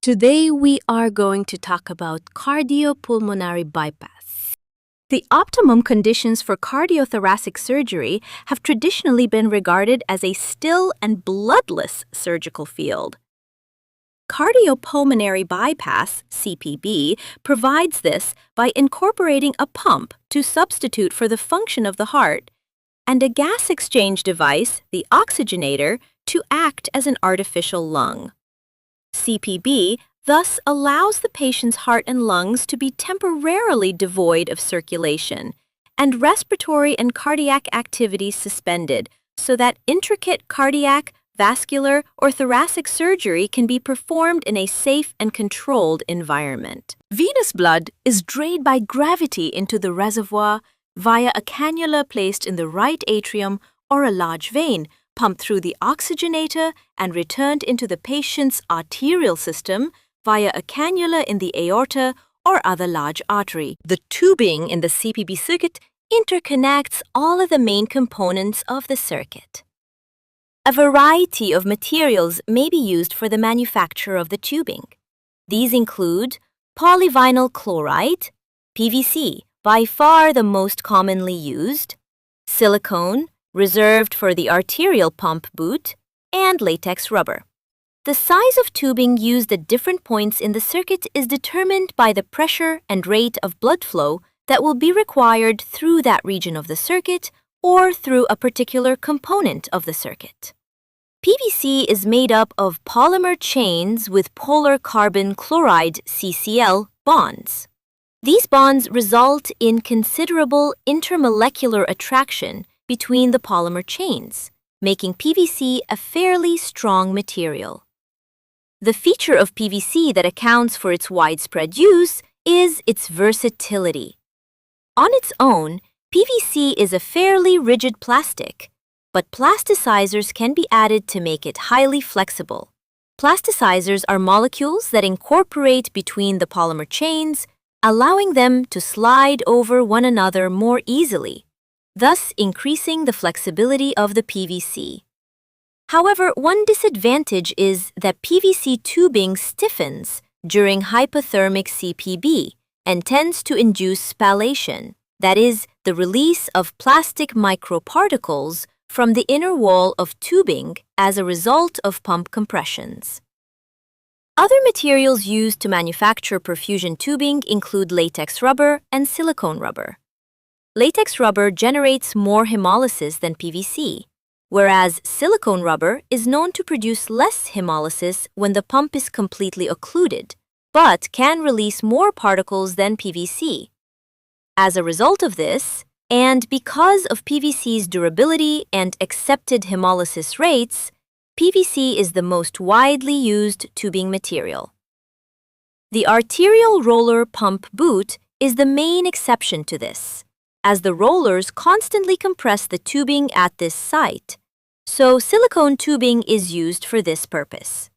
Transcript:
Today we are going to talk about cardiopulmonary bypass. The optimum conditions for cardiothoracic surgery have traditionally been regarded as a still and bloodless surgical field. Cardiopulmonary bypass, CPB, provides this by incorporating a pump to substitute for the function of the heart and a gas exchange device, the oxygenator, to act as an artificial lung. CPB thus allows the patient's heart and lungs to be temporarily devoid of circulation and respiratory and cardiac activities suspended so that intricate cardiac, vascular, or thoracic surgery can be performed in a safe and controlled environment. Venous blood is drained by gravity into the reservoir via a cannula placed in the right atrium or a large vein, pumped through the oxygenator and returned into the patient's arterial system via a cannula in the aorta or other large artery. The tubing in the CPB circuit interconnects all of the main components of the circuit. A variety of materials may be used for the manufacture of the tubing. These include polyvinyl chloride, PVC, by far the most commonly used, silicone, reserved for the arterial pump boot, and latex rubber. The size of tubing used at different points in the circuit is determined by the pressure and rate of blood flow that will be required through that region of the circuit or through a particular component of the circuit. PVC is made up of polymer chains with polar carbon chloride CCl bonds. These bonds result in considerable intermolecular attraction between the polymer chains, making PVC a fairly strong material. The feature of PVC that accounts for its widespread use is its versatility. On its own, PVC is a fairly rigid plastic, but plasticizers can be added to make it highly flexible. Plasticizers are molecules that incorporate between the polymer chains, allowing them to slide over one another more easily, thus increasing the flexibility of the PVC. However, one disadvantage is that PVC tubing stiffens during hypothermic CPB and tends to induce spallation, that is, the release of plastic microparticles from the inner wall of tubing as a result of pump compressions. Other materials used to manufacture perfusion tubing include latex rubber and silicone rubber. Latex rubber generates more hemolysis than PVC, whereas silicone rubber is known to produce less hemolysis when the pump is completely occluded, but can release more particles than PVC. As a result of this, and because of PVC's durability and accepted hemolysis rates, PVC is the most widely used tubing material. The arterial roller pump boot is the main exception to this, as the rollers constantly compress the tubing at this site, so silicone tubing is used for this purpose.